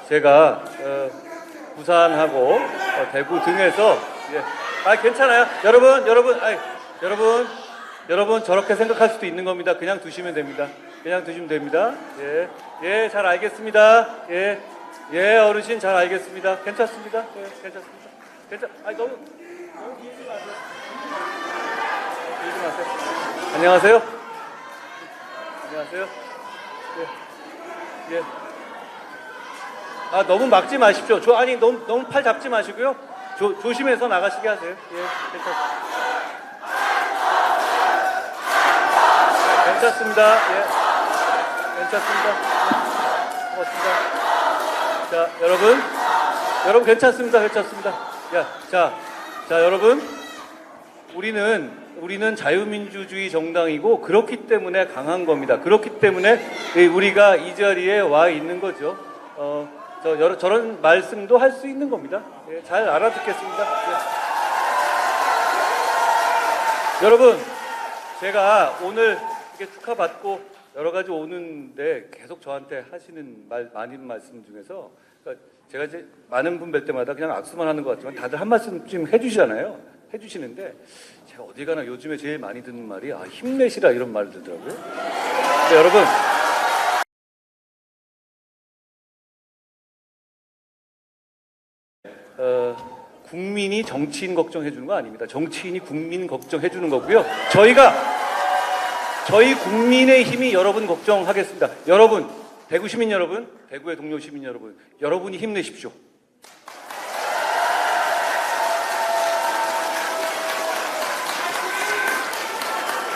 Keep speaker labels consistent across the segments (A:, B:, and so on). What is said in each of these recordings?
A: 제가 부산하고 대구 등에서 괜찮아요. 여러분 저렇게 생각할 수도 있는 겁니다. 그냥 두시면 됩니다. 잘 알겠습니다. 어르신 잘 알겠습니다. 괜찮습니다. 괜찮습니다. 너무 길지 마세요. 안녕하세요. 너무 막지 마십시오. 너무 팔 잡지 마시고요. 조심해서 나가시게 하세요. 괜찮습니다. 고맙습니다. 자, 여러분 괜찮습니다. 여러분, 우리는 자유민주주의 정당이고 그렇기 때문에 강한 겁니다. 그렇기 때문에 우리가 이 자리에 와 있는 거죠. 저런 말씀도 할 수 있는 겁니다. 잘 알아듣겠습니다. 여러분, 제가 오늘 이렇게 축하받고 여러 가지 오는데 계속 저한테 하시는 많은 말씀 중에서 제가 이제 많은 분 뵐 때마다 그냥 악수만 하는 것 같지만 다들 한 말씀쯤 해주시는데 제가 어디 가나 요즘에 제일 많이 듣는 말이 힘내시라 이런 말을 듣더라고요. 근데 여러분, 국민이 정치인 걱정해 주는 거 아닙니다. 정치인이 국민 걱정해 주는 거고요. 저희 국민의힘이 여러분 걱정하겠습니다. 여러분, 대구 시민 여러분, 대구의 동료 시민 여러분, 여러분이 힘내십시오.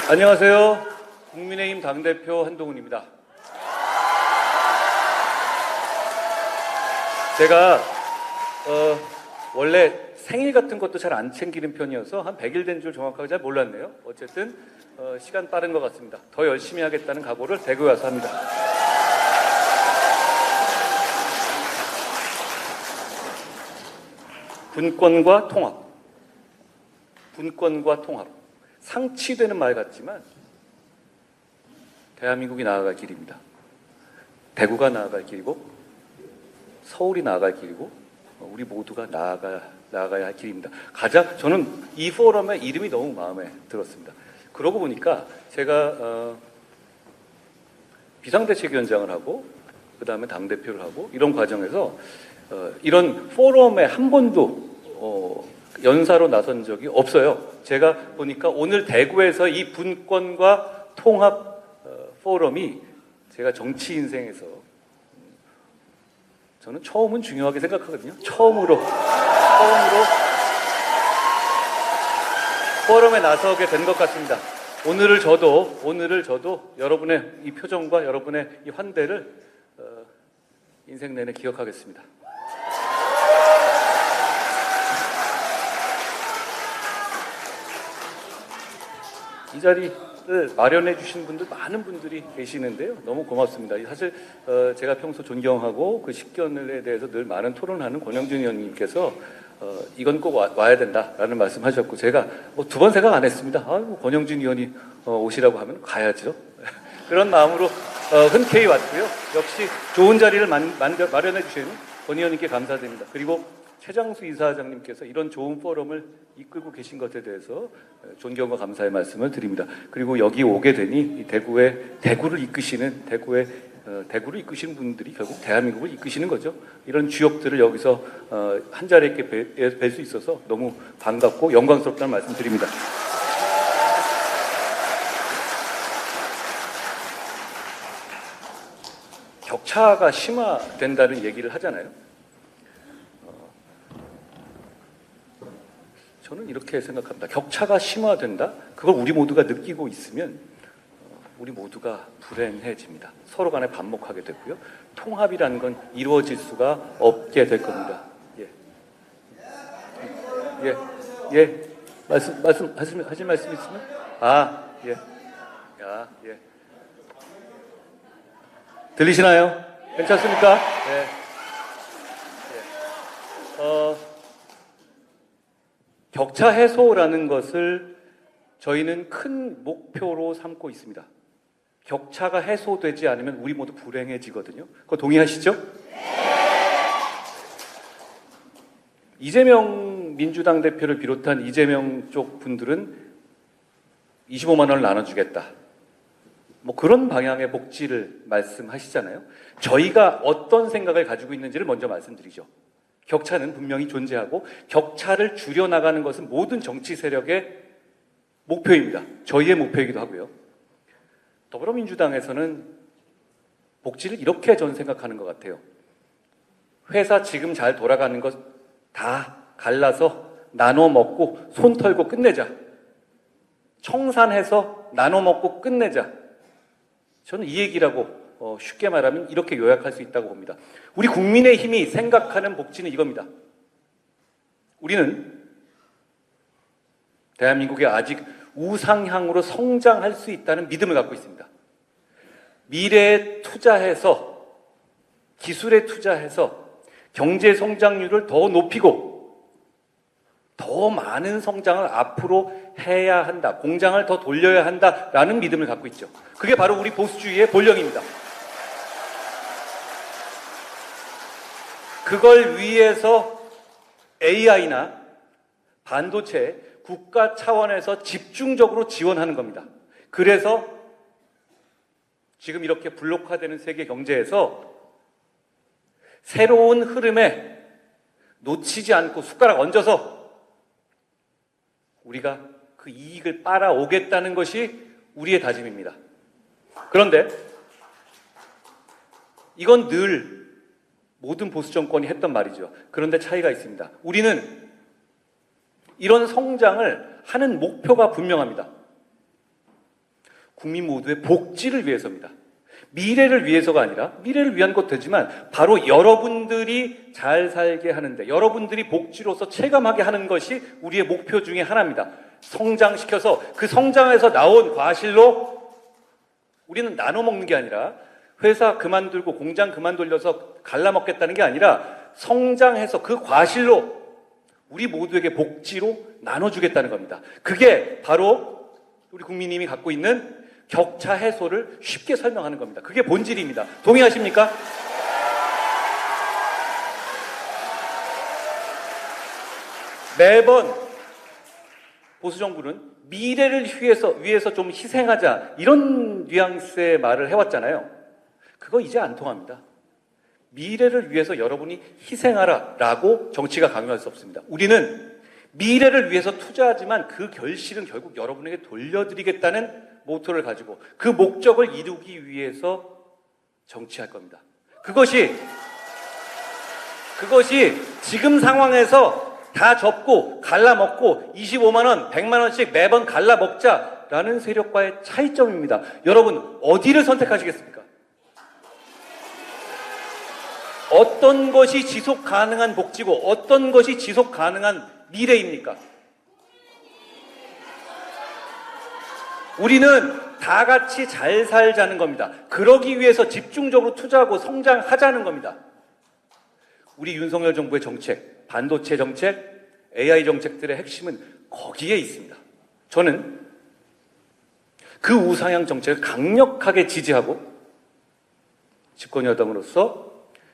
A: 안녕하세요. 국민의힘 당대표 한동훈입니다. 제가 원래 생일 같은 것도 잘 안 챙기는 편이어서 한 100일 된 줄 정확하게 잘 몰랐네요. 어쨌든 시간 빠른 것 같습니다. 더 열심히 하겠다는 각오를 대구에 와서 합니다. 분권과 통합. 상치되는 말 같지만 대한민국이 나아갈 길입니다. 대구가 나아갈 길이고 서울이 나아갈 길이고 우리 모두가 나아가야 할 길입니다. 저는 이 포럼의 이름이 너무 마음에 들었습니다. 그러고 보니까 제가 비상대책위원장을 하고 그 다음에 당대표를 하고 이런 과정에서 이런 포럼에 한 번도 연사로 나선 적이 없어요. 제가 보니까 오늘 대구에서 이 분권과 통합 포럼이 제가 정치 인생에서 저는 처음은 중요하게 생각하거든요. 처음으로 포럼에 나서게 된 것 같습니다. 오늘을 저도 여러분의 이 표정과 여러분의 이 환대를 인생 내내 기억하겠습니다. 이 자리를 마련해 주신 분들 많은 분들이 계시는데요. 너무 고맙습니다. 사실 제가 평소 존경하고 그 식견에 대해서 늘 많은 토론하는 권영준 의원님께서 이건 꼭 와야 된다라는 말씀하셨고 제가 두 번 생각 안 했습니다. 권영준 의원이 오시라고 하면 가야죠. 그런 마음으로 흔쾌히 왔고요. 역시 좋은 자리를 마련해 주시는 권 의원님께 감사드립니다. 그리고 최장수 이사장님께서 이런 좋은 포럼을 이끌고 계신 것에 대해서 존경과 감사의 말씀을 드립니다. 그리고 여기 오게 되니 대구를 이끄시는 분들이 결국 대한민국을 이끄시는 거죠. 이런 주역들을 여기서 한 자리에 뵐 수 있어서 너무 반갑고 영광스럽다는 말씀 드립니다. 격차가 심화된다는 얘기를 하잖아요. 저는 이렇게 생각합니다. 격차가 심화된다? 그걸 우리 모두가 느끼고 있으면 우리 모두가 불행해집니다. 서로 간에 반목하게 되고요. 통합이라는 건 이루어질 수가 없게 될 겁니다. 하실 말씀 있으면? 들리시나요? 괜찮습니까? 격차 해소라는 것을 저희는 큰 목표로 삼고 있습니다. 격차가 해소되지 않으면 우리 모두 불행해지거든요. 그거 동의하시죠? 이재명 민주당 대표를 비롯한 이재명 쪽 분들은 25만 원을 나눠주겠다. 뭐 그런 방향의 복지를 말씀하시잖아요. 저희가 어떤 생각을 가지고 있는지를 먼저 말씀드리죠. 격차는 분명히 존재하고 격차를 줄여나가는 것은 모든 정치 세력의 목표입니다. 저희의 목표이기도 하고요. 더불어민주당에서는 복지를 이렇게 저는 생각하는 것 같아요. 회사 지금 잘 돌아가는 것 다 갈라서 나눠 먹고 손 털고 끝내자. 청산해서 나눠 먹고 끝내자. 저는 이 얘기라고 쉽게 말하면 이렇게 요약할 수 있다고 봅니다. 우리 국민의힘이 생각하는 복지는 이겁니다. 우리는 대한민국이 아직 우상향으로 성장할 수 있다는 믿음을 갖고 있습니다. 미래에 투자해서, 기술에 투자해서 경제 성장률을 더 높이고 더 많은 성장을 앞으로 해야 한다. 공장을 더 돌려야 한다라는 믿음을 갖고 있죠. 그게 바로 우리 보수주의의 본령입니다. 그걸 위해서 AI나 반도체 국가 차원에서 집중적으로 지원하는 겁니다. 그래서 지금 이렇게 블록화되는 세계 경제에서 새로운 흐름에 놓치지 않고 숟가락 얹어서 우리가 그 이익을 빨아오겠다는 것이 우리의 다짐입니다. 그런데 이건 늘 모든 보수 정권이 했던 말이죠. 그런데 차이가 있습니다. 우리는 이런 성장을 하는 목표가 분명합니다. 국민 모두의 복지를 위해서입니다. 미래를 위해서가 아니라, 미래를 위한 것도 되지만 바로 여러분들이 잘 살게 하는데, 여러분들이 복지로서 체감하게 하는 것이 우리의 목표 중에 하나입니다. 성장시켜서 그 성장에서 나온 과실로 우리는 나눠 먹는 게 아니라, 회사 그만두고 공장 그만 돌려서 갈라먹겠다는 게 아니라, 성장해서 그 과실로 우리 모두에게 복지로 나눠주겠다는 겁니다. 그게 바로 우리 국민님이 갖고 있는 격차 해소를 쉽게 설명하는 겁니다. 그게 본질입니다. 동의하십니까? 매번 보수정부는 미래를 위해서 좀 희생하자, 이런 뉘앙스의 말을 해왔잖아요. 그거 이제 안 통합니다. 미래를 위해서 여러분이 희생하라 라고 정치가 강요할 수 없습니다. 우리는 미래를 위해서 투자하지만 그 결실은 결국 여러분에게 돌려드리겠다는 모토를 가지고 그 목적을 이루기 위해서 정치할 겁니다. 그것이 지금 상황에서 다 접고 갈라먹고 25만 원, 100만 원씩 매번 갈라먹자라는 세력과의 차이점입니다. 여러분, 어디를 선택하시겠습니까? 어떤 것이 지속 가능한 복지고 어떤 것이 지속 가능한 미래입니까? 우리는 다 같이 잘 살자는 겁니다. 그러기 위해서 집중적으로 투자하고 성장하자는 겁니다. 우리 윤석열 정부의 정책, 반도체 정책, AI 정책들의 핵심은 거기에 있습니다. 저는 그 우상향 정책을 강력하게 지지하고 집권 여당으로서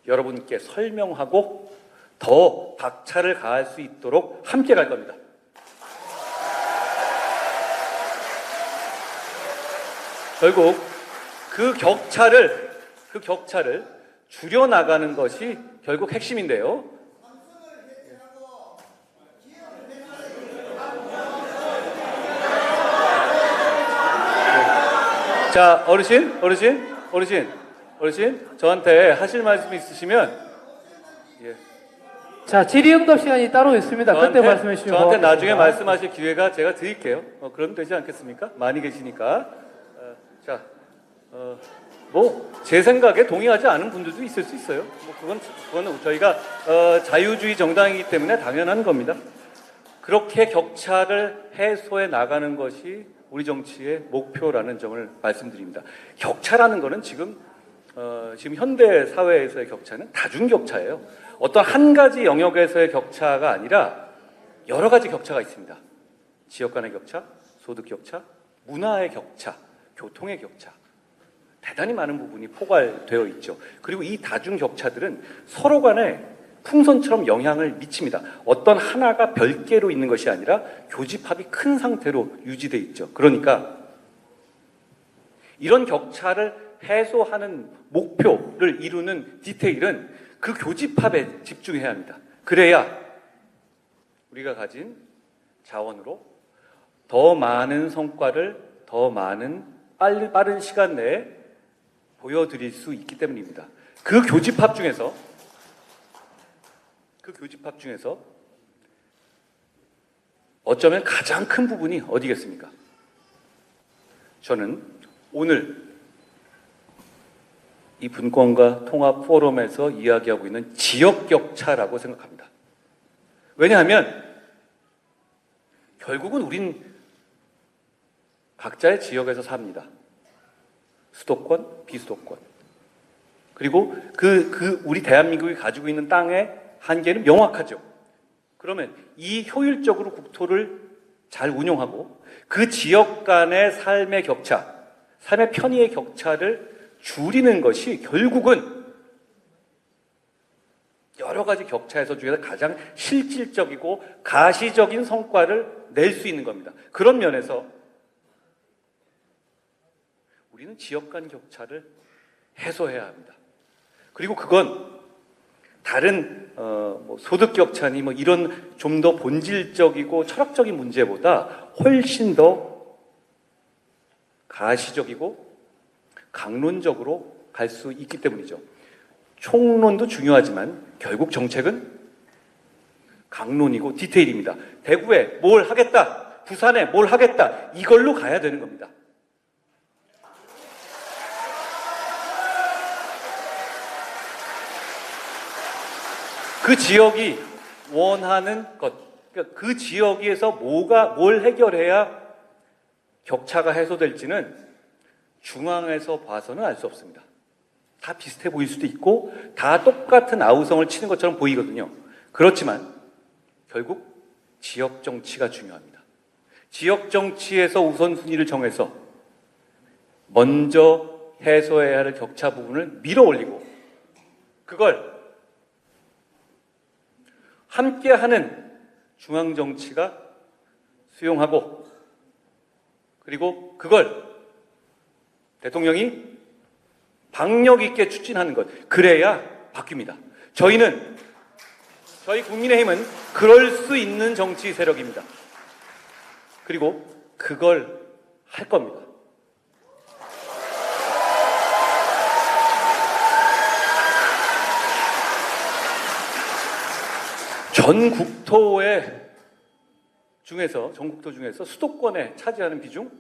A: 여러분께 설명하고 더 박차를 가할 수 있도록 함께 갈 겁니다. 결국 그 격차를 줄여나가는 것이 결국 핵심인데요. 자, 어르신, 저한테 하실 말씀 있으시면, 예.
B: 자, 질의응답 시간이 따로 있습니다. 그때 말씀해 주시면
A: 저한테 나중에 말씀하실 기회가 제가 드릴게요. 그러면 되지 않겠습니까? 많이 계시니까. 제 생각에 동의하지 않은 분들도 있을 수 있어요. 그건 저희가 자유주의 정당이기 때문에 당연한 겁니다. 그렇게 격차를 해소해 나가는 것이 우리 정치의 목표라는 점을 말씀드립니다. 격차라는 것은 지금 현대 사회에서의 격차는 다중격차예요. 어떤 한 가지 영역에서의 격차가 아니라 여러 가지 격차가 있습니다. 지역 간의 격차, 소득 격차, 문화의 격차, 교통의 격차, 대단히 많은 부분이 포괄되어 있죠. 그리고 이 다중격차들은 서로 간에 풍선처럼 영향을 미칩니다. 어떤 하나가 별개로 있는 것이 아니라 교집합이 큰 상태로 유지돼 있죠. 그러니까 이런 격차를 해소하는 목표를 이루는 디테일은 그 교집합에 집중해야 합니다. 그래야 우리가 가진 자원으로 더 많은 성과를 더 많은 빠른 시간 내에 보여드릴 수 있기 때문입니다. 그 교집합 중에서 어쩌면 가장 큰 부분이 어디겠습니까? 저는 오늘 이 분권과 통합 포럼에서 이야기하고 있는 지역 격차라고 생각합니다. 왜냐하면 결국은 우린 각자의 지역에서 삽니다. 수도권, 비수도권. 그리고 우리 대한민국이 가지고 있는 땅의 한계는 명확하죠. 그러면 이 효율적으로 국토를 잘 운용하고 그 지역 간의 삶의 격차, 삶의 편의의 격차를 줄이는 것이 결국은 여러 가지 격차에서 중에서 가장 실질적이고 가시적인 성과를 낼 수 있는 겁니다. 그런 면에서 우리는 지역 간 격차를 해소해야 합니다. 그리고 그건 다른 소득 격차니 이런 좀 더 본질적이고 철학적인 문제보다 훨씬 더 가시적이고 강론적으로 갈 수 있기 때문이죠. 총론도 중요하지만 결국 정책은 강론이고 디테일입니다. 대구에 뭘 하겠다, 부산에 뭘 하겠다, 이걸로 가야 되는 겁니다. 그 지역이 원하는 것, 그 지역에서 뭘 해결해야 격차가 해소될지는 중앙에서 봐서는 알 수 없습니다. 다 비슷해 보일 수도 있고 다 똑같은 아우성을 치는 것처럼 보이거든요. 그렇지만 결국 지역 정치가 중요합니다. 지역 정치에서 우선순위를 정해서 먼저 해소해야 할 격차 부분을 밀어 올리고 그걸 함께하는 중앙 정치가 수용하고 그리고 그걸 대통령이 박력 있게 추진하는 것. 그래야 바뀝니다. 저희 국민의힘은 그럴 수 있는 정치 세력입니다. 그리고 그걸 할 겁니다. 전국토 중에서 수도권에 차지하는 비중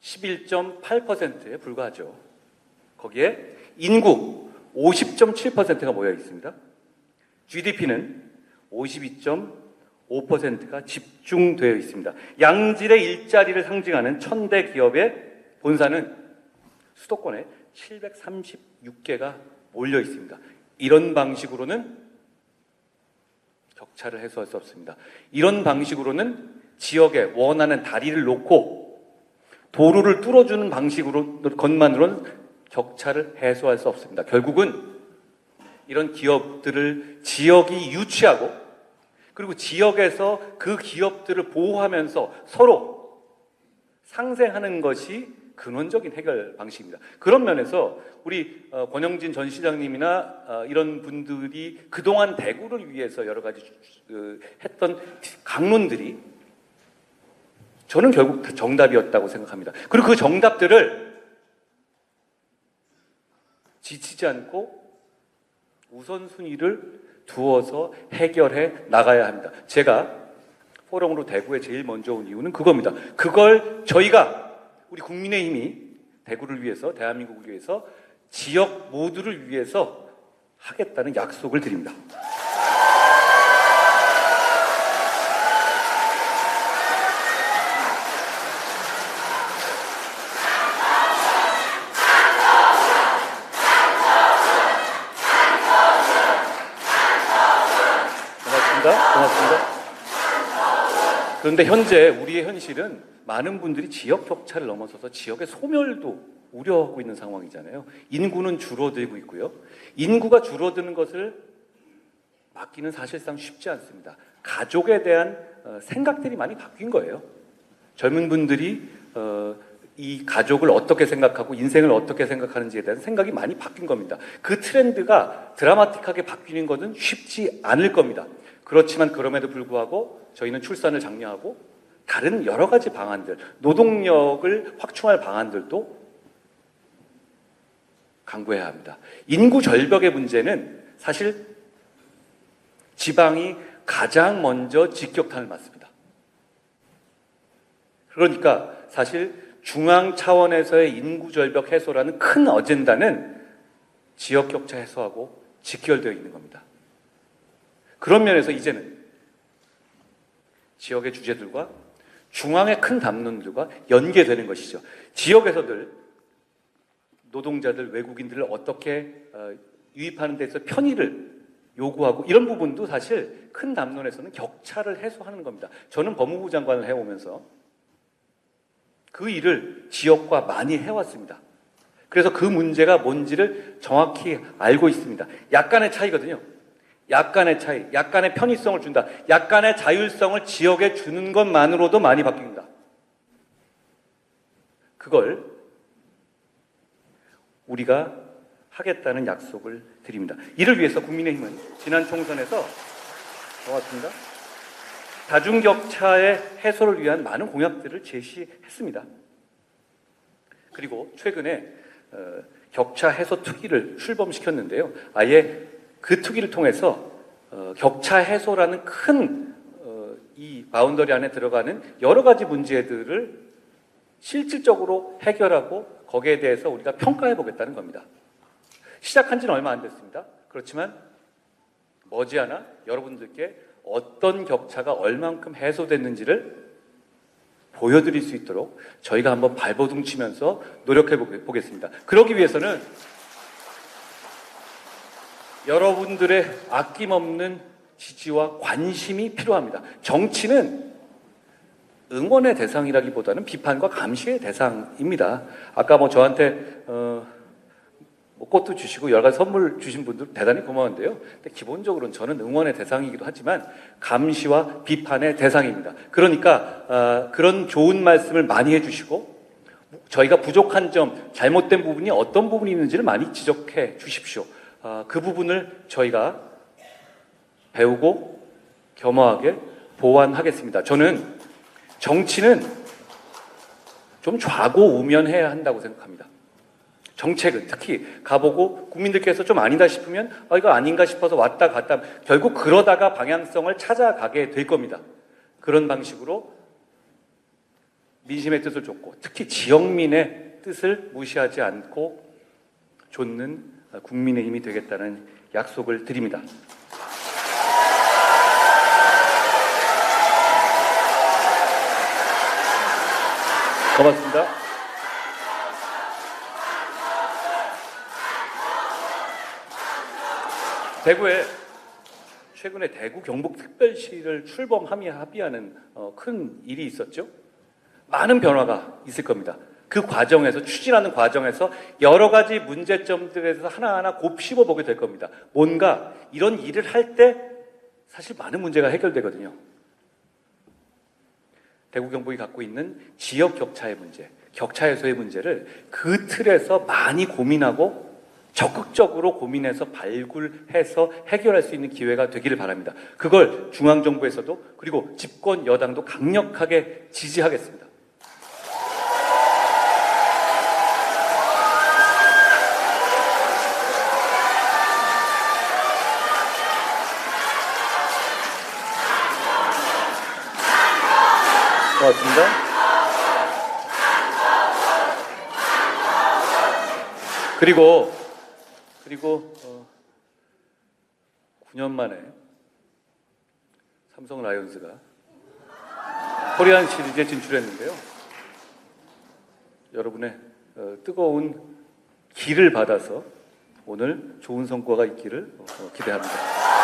A: 11.8%에 불과하죠. 거기에 인구 50.7%가 모여 있습니다. GDP는 52.5%가 집중되어 있습니다. 양질의 일자리를 상징하는 1000대 기업의 본사는 수도권에 736개가 몰려 있습니다. 이런 방식으로는 격차를 해소할 수 없습니다. 이런 방식으로는 지역에 원하는 다리를 놓고 도로를 뚫어주는 것만으로는 격차를 해소할 수 없습니다. 결국은 이런 기업들을 지역이 유치하고 그리고 지역에서 그 기업들을 보호하면서 서로 상생하는 것이 근원적인 해결 방식입니다. 그런 면에서 우리 권영진 전 시장님이나 이런 분들이 그동안 대구를 위해서 여러 가지 했던 강론들이 저는 결국 다 정답이었다고 생각합니다. 그리고 그 정답들을 지치지 않고 우선순위를 두어서 해결해 나가야 합니다. 제가 포럼으로 대구에 제일 먼저 온 이유는 그겁니다. 그걸 저희가 우리 국민의힘이 대구를 위해서 대한민국을 위해서 지역 모두를 위해서 하겠다는 약속을 드립니다. 고맙습니다. 그런데 현재 우리의 현실은 많은 분들이 지역 격차를 넘어서서 지역의 소멸도 우려하고 있는 상황이잖아요. 인구는 줄어들고 있고요. 인구가 줄어드는 것을 맡기는 사실상 쉽지 않습니다. 가족에 대한 생각들이 많이 바뀐 거예요. 젊은 분들이 이 가족을 어떻게 생각하고 인생을 어떻게 생각하는지에 대한 생각이 많이 바뀐 겁니다. 그 트렌드가 드라마틱하게 바뀌는 것은 쉽지 않을 겁니다. 그렇지만 그럼에도 불구하고 저희는 출산을 장려하고 다른 여러 가지 방안들, 노동력을 확충할 방안들도 강구해야 합니다. 인구 절벽의 문제는 사실 지방이 가장 먼저 직격탄을 맞습니다. 그러니까 사실 중앙 차원에서의 인구 절벽 해소라는 큰 어젠다는 지역 격차 해소하고 직결되어 있는 겁니다. 그런 면에서 이제는 지역의 주제들과 중앙의 큰 담론들과 연계되는 것이죠. 지역에서들 노동자들, 외국인들을 어떻게 유입하는 데 있어서 편의를 요구하고 이런 부분도 사실 큰 담론에서는 격차를 해소하는 겁니다. 저는 법무부 장관을 해오면서 그 일을 지역과 많이 해왔습니다. 그래서 그 문제가 뭔지를 정확히 알고 있습니다. 약간의 차이거든요. 약간의 차이, 약간의 편의성을 준다. 약간의 자율성을 지역에 주는 것만으로도 많이 바뀝니다. 그걸 우리가 하겠다는 약속을 드립니다. 이를 위해서 국민의힘은 지난 총선에서 고맙습니다. 다중격차의 해소를 위한 많은 공약들을 제시했습니다. 그리고 최근에 격차 해소 특위를 출범시켰는데요. 아예 그 특위를 통해서 격차 해소라는 큰 이 바운더리 안에 들어가는 여러 가지 문제들을 실질적으로 해결하고 거기에 대해서 우리가 평가해 보겠다는 겁니다. 시작한 지는 얼마 안 됐습니다. 그렇지만 머지않아 여러분들께 어떤 격차가 얼만큼 해소됐는지를 보여드릴 수 있도록 저희가 한번 발버둥 치면서 노력해 보겠습니다. 그러기 위해서는 여러분들의 아낌없는 지지와 관심이 필요합니다. 정치는 응원의 대상이라기보다는 비판과 감시의 대상입니다. 아까 뭐 저한테 꽃도 주시고 여러 가지 선물 주신 분들 대단히 고마운데요. 근데 기본적으로는 저는 응원의 대상이기도 하지만 감시와 비판의 대상입니다. 그러니까 그런 좋은 말씀을 많이 해주시고 저희가 부족한 점, 잘못된 부분이 어떤 부분이 있는지를 많이 지적해 주십시오. 그 부분을 저희가 배우고 겸허하게 보완하겠습니다. 저는 정치는 좀 좌고우면해야 한다고 생각합니다. 정책은 특히 가보고 국민들께서 좀 아니다 싶으면 이거 아닌가 싶어서 왔다 갔다 결국 그러다가 방향성을 찾아가게 될 겁니다. 그런 방식으로 민심의 뜻을 좇고 특히 지역민의 뜻을 무시하지 않고 좇는 국민의힘이 되겠다는 약속을 드립니다. 고맙습니다. 대구에 최근에 대구 경북특별시를 출범 합의하는 큰 일이 있었죠. 많은 변화가 있을 겁니다. 그 과정에서 추진하는 과정에서 여러 가지 문제점들에 대해서 하나하나 곱씹어 보게 될 겁니다. 뭔가 이런 일을 할 때 사실 많은 문제가 해결되거든요. 대구 경북이 갖고 있는 지역 격차의 문제, 격차 해소의 문제를 그 틀에서 많이 고민하고 적극적으로 고민해서 발굴해서 해결할 수 있는 기회가 되기를 바랍니다. 그걸 중앙정부에서도 그리고 집권 여당도 강력하게 지지하겠습니다. 고맙습니다. 그리고 9년 만에 삼성 라이온즈가 코리안 시리즈에 진출했는데요. 여러분의 뜨거운 기를 받아서 오늘 좋은 성과가 있기를 기대합니다.